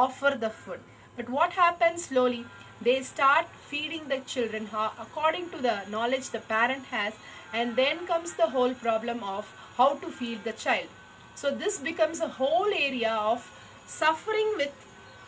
offer the food. But what happens slowly? They start feeding the children according to the knowledge the parent has, and then comes the whole problem of how to feed the child. So this becomes a whole area of suffering with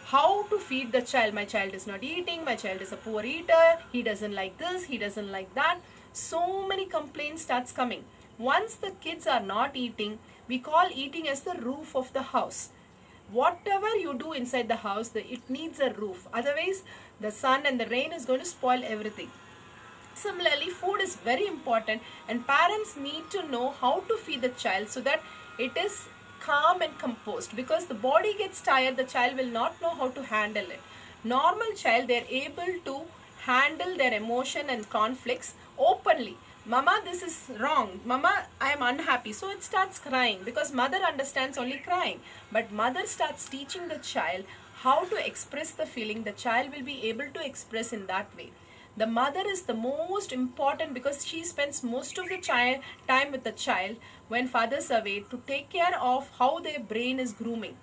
how to feed the child. My child is not eating, my child is a poor eater, he doesn't like this, he doesn't like that. So many complaints starts coming. Once the kids are not eating, we call eating as the roof of the house. Whatever you do inside the house, it needs a roof. Otherwise, the sun and the rain is going to spoil everything. Similarly, food is very important, and parents need to know how to feed the child so that it is calm and composed, because the body gets tired, the child will not know how to handle it. Normal child, they are able to handle their emotion and conflicts openly. Mama, this is wrong. Mama, I am unhappy. So it starts crying, because mother understands only crying. But mother starts teaching the child how to express the feeling. The child will be able to express in that way. The mother is the most important, because she spends most of the time with the child when fathers are away, to take care of how their brain is grooming.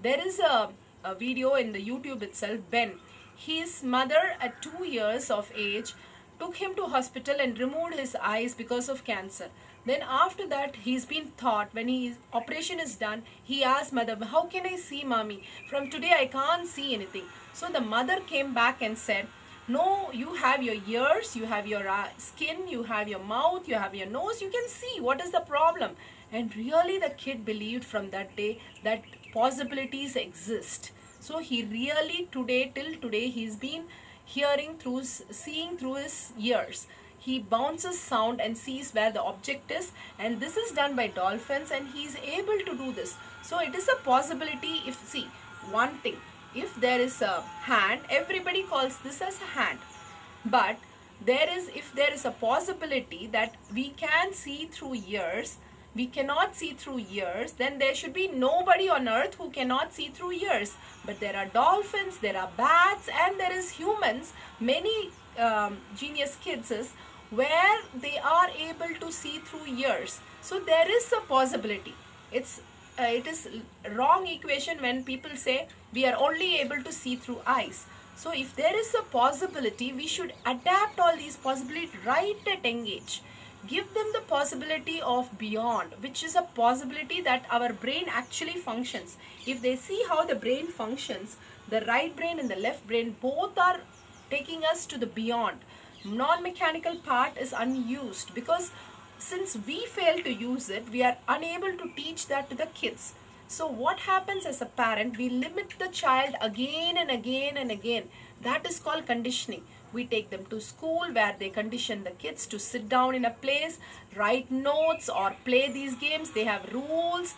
There is a video in the YouTube itself. Ben, his mother at 2 years of age took him to hospital and removed his eyes because of cancer. Then after that, he's been taught, when his operation is done, he asked mother, how can I see mommy? From today I can't see anything. So the mother came back and said, no, you have your ears, you have your skin, you have your mouth, you have your nose, you can see. What is the problem? And really the kid believed from that day that possibilities exist. So he really till today, he's been seeing through his ears. He bounces sound and sees where the object is, and this is done by dolphins, and he is able to do this. So it is a possibility. If, see, one thing, if there is a hand, everybody calls this as a hand. But if there is a possibility that we can see through ears, we cannot see through ears, then there should be nobody on earth who cannot see through ears. But there are dolphins, there are bats, and there is humans, many genius kids where they are able to see through ears. So there is a possibility. It is wrong equation when people say we are only able to see through eyes. So if there is a possibility, we should adapt all these possibilities right at young age. Give them the possibility of beyond, which is a possibility that our brain actually functions. If they see how the brain functions, the right brain and the left brain both are taking us to the beyond. Non-mechanical part is unused, because since we fail to use it, we are unable to teach that to the kids. So what happens as a parent, we limit the child again and again and again. That is called conditioning. We take them to school where they condition the kids to sit down in a place, write notes or play these games. They have rules.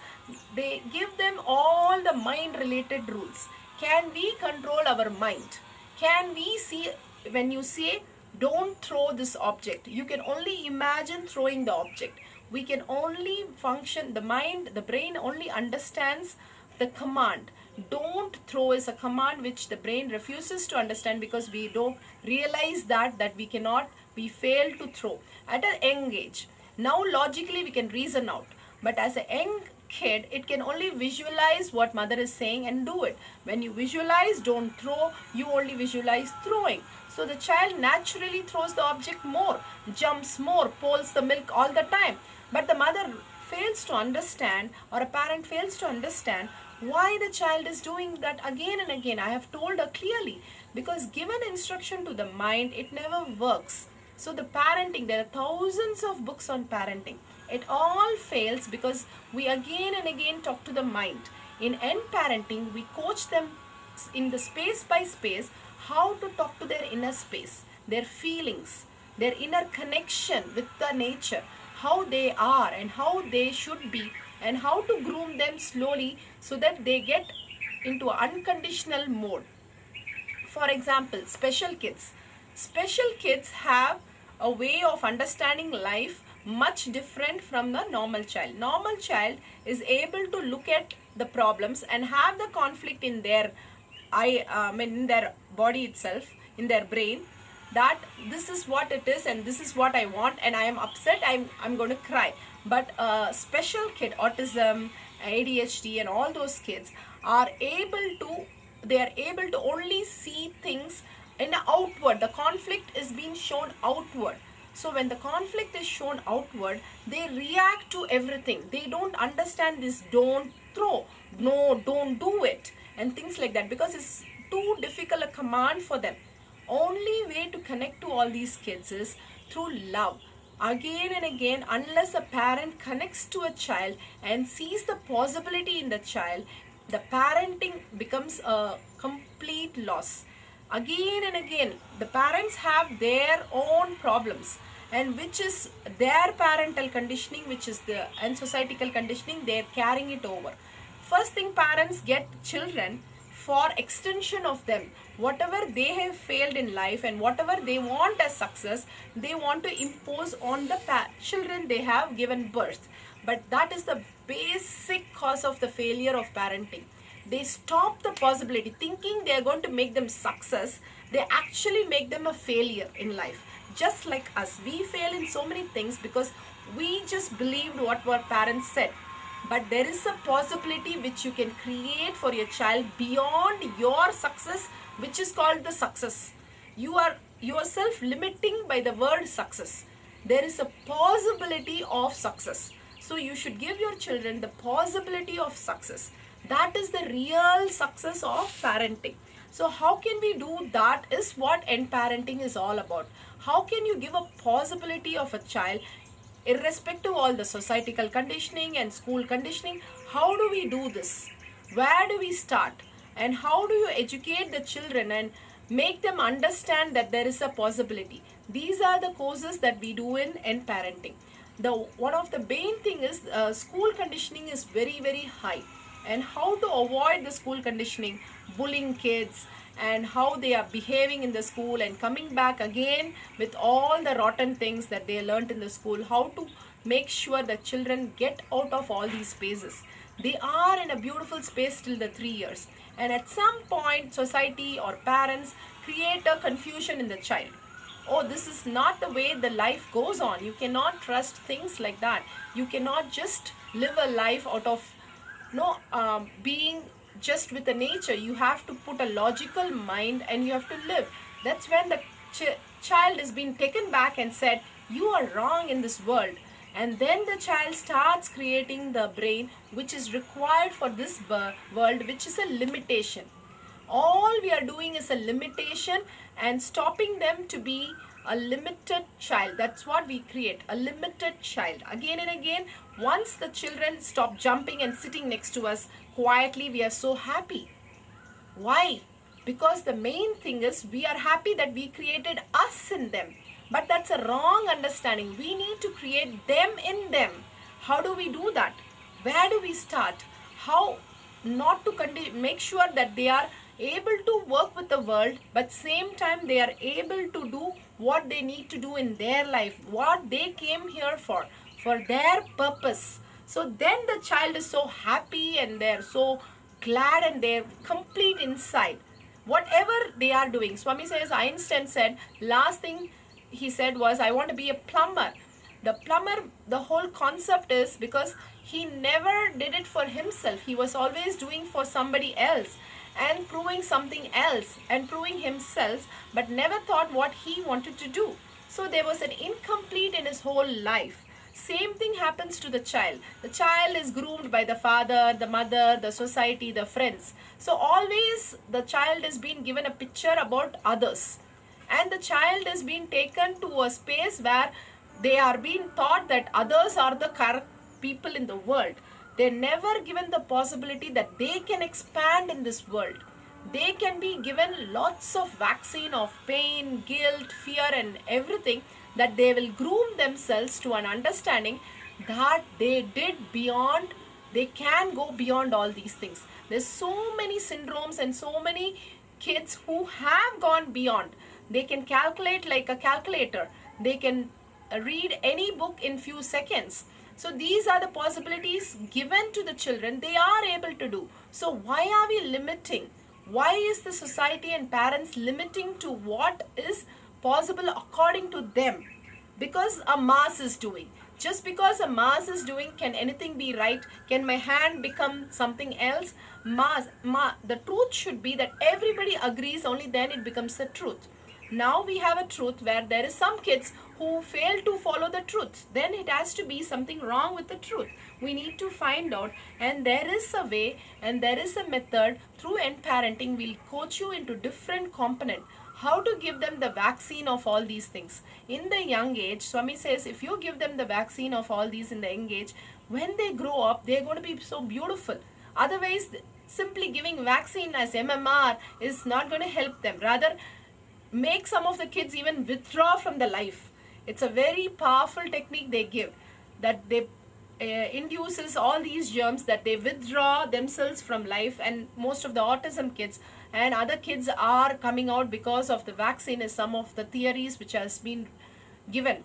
They give them all the mind related rules. Can we control our mind? Can we see, when you say don't throw this object, you can only imagine throwing the object. We can only function, the mind, the brain only understands the command. Don't throw is a command which the brain refuses to understand, because we don't realize that we fail to throw at a young age. Now logically we can reason out, but as a young kid, it can only visualize what mother is saying and do it. When you visualize don't throw, you only visualize throwing. So the child naturally throws the object more, jumps more, pulls the milk all the time. But the mother fails to understand, or a parent fails to understand, why the child is doing that again and again. I have told her clearly, because given instruction to the mind, it never works. So the parenting, there are thousands of books on parenting. It all fails because we again and again talk to the mind. In end parenting, we coach them in the space by space how to talk to their inner space, their feelings, their inner connection with the nature, how they are and how they should be, and how to groom them slowly so that they get into an unconditional mode. For example, special kids. Special kids have a way of understanding life much different from the normal child. Normal child is able to look at the problems and have the conflict in their in their body itself, in their brain, that this is what it is and this is what I want, and I am upset, I'm going to cry. But a special kid, autism, ADHD and all those kids are able to, they are able to only see things in outward. The conflict is being shown outward. So when the conflict is shown outward, they react to everything. They don't understand this don't throw, no, don't do it, and things like that, because it's too difficult a command for them. Only way to connect to all these kids is through love. Again and again, unless a parent connects to a child and sees the possibility in the child, the parenting becomes a complete loss. Again and again, the parents have their own problems, and which is their parental conditioning, which is the and societal conditioning, they're carrying it over. First thing, parents get children for extension of them. Whatever they have failed in life and whatever they want as success, they want to impose on the children they have given birth. But that is the basic cause of the failure of parenting. They stop the possibility, thinking they are going to make them success. They actually make them a failure in life. Just like us, we fail in so many things because we just believed what our parents said. But there is a possibility which you can create for your child beyond your success, which is called the success. You are yourself limiting by the word success. There is a possibility of success. So you should give your children the possibility of success. That is the real success of parenting. So how can we do that is what end parenting is all about. How can you give a possibility of a child irrespective of all the societal conditioning and school conditioning? How do we do this? Where do we start? And how do you educate the children and make them understand that there is a possibility? These are the courses that we do in end parenting. One of the main thing is school conditioning is very, very high. And how to avoid the school conditioning, bullying kids, and how they are behaving in the school and coming back again with all the rotten things that they learned in the school. How to make sure that children get out of all these spaces. They are in a beautiful space till the 3 years. And at some point, society or parents create a confusion in the child. Oh, this is not the way the life goes on. You cannot trust things like that. You cannot just live a life out of being just with the nature. You have to put a logical mind and you have to live. That's when the child is being taken back and said, you are wrong in this world. And then the child starts creating the brain which is required for this world, which is a limitation. All we are doing is a limitation and stopping them to be a limited child. That's what we create, a limited child. Again and again, once the children stop jumping and sitting next to us quietly, we are so happy. Why? Because the main thing is we are happy that we created us in them. But that's a wrong understanding. We need to create them in them. How do we do that? Where do we start? How not to make sure that they are able to work with the world, but same time they are able to do what they need to do in their life, what they came here for their purpose. So then the child is so happy and they're so glad and they're complete inside. Whatever they are doing. Swami says, Einstein said, last thing he said was, I want to be a plumber. The plumber, the whole concept is because he never did it for himself. He was always doing for somebody else and proving something else and proving himself, but never thought what he wanted to do. So there was an incomplete in his whole life. Same thing happens to the child. The child is groomed by the father, the mother, the society, the friends. So always the child is being given a picture about others. And the child is being taken to a space where they are being taught that others are the correct people in the world. They're never given the possibility that they can expand in this world. They can be given lots of vaccine of pain, guilt, fear and everything, that they will groom themselves to an understanding that they did beyond, they can go beyond all these things. There's so many syndromes and so many kids who have gone beyond. They can calculate like a calculator. They can read any book in few seconds. So these are the possibilities given to the children. They are able to do. So why are we limiting? Why is the society and parents limiting to what is possible according to them? Because a mass is doing. Just because a mass is doing, can anything be right? Can my hand become something else? The truth should be that everybody agrees, only then it becomes the truth. Now we have a truth where there is some kids who fail to follow the truth. Then it has to be something wrong with the truth. We need to find out, and there is a way and there is a method through End Parenting. We'll coach you into different component, how to give them the vaccine of all these things in the young age. Swami says if you give them the vaccine of all these in the young age, when they grow up, they're going to be so beautiful. Otherwise, simply giving vaccine as MMR is not going to help them. Rather, make some of the kids even withdraw from the life. It's a very powerful technique they give, that they induces all these germs, that they withdraw themselves from life. And most of the autism kids and other kids are coming out because of the vaccine, is some of the theories which has been given.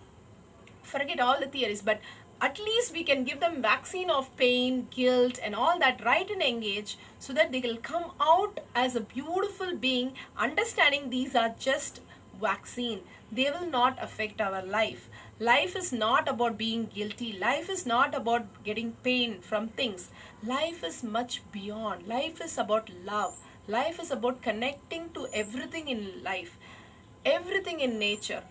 Forget all the theories, but at least we can give them vaccine of pain, guilt and all that right in young age, so that they will come out as a beautiful being, understanding these are just vaccine. They will not affect our life. Life is not about being guilty. Life is not about getting pain from things. Life is much beyond. Life is about love. Life is about connecting to everything in life, everything in nature.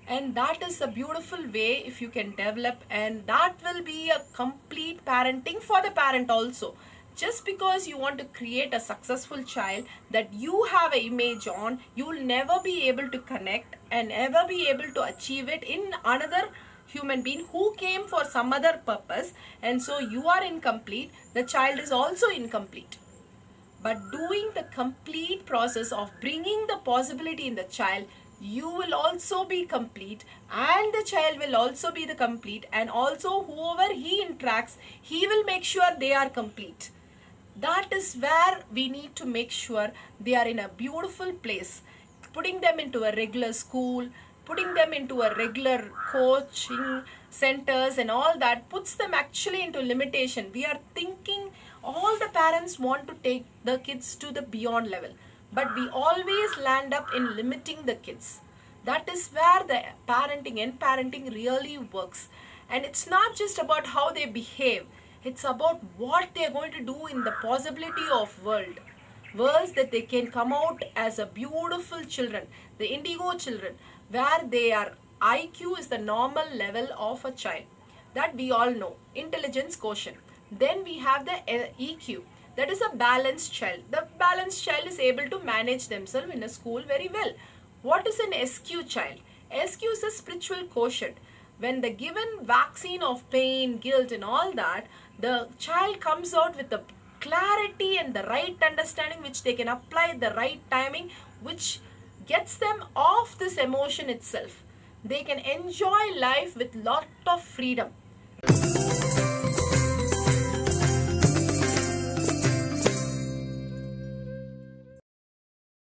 And that is a beautiful way if you can develop, and that will be a complete parenting for the parent also. Just because you want to create a successful child that you have an image on, you will never be able to connect and ever be able to achieve it in another human being who came for some other purpose, and so you are incomplete, the child is also incomplete. But doing the complete process of bringing the possibility in the child, you will also be complete, and the child will also be the complete, and also whoever he interacts, he will make sure they are complete. That is where we need to make sure they are in a beautiful place. Putting them into a regular school, putting them into a regular coaching centers and all that puts them actually into limitation. We are thinking all the parents want to take the kids to the beyond level, but we always land up in limiting the kids. That is where the parenting and parenting really works. And it's not just about how they behave. It's about what they're going to do in the possibility of worlds that they can come out as a beautiful children, the indigo children, where their IQ is the normal level of a child. That we all know, intelligence quotient. Then we have the EQ, that is a balanced child. The balanced child is able to manage themselves in a school very well. What is an SQ child? SQ is a spiritual quotient. When the given vaccine of pain, guilt and all that, the child comes out with the clarity and the right understanding which they can apply at the right timing, which gets them off this emotion itself. They can enjoy life with lot of freedom.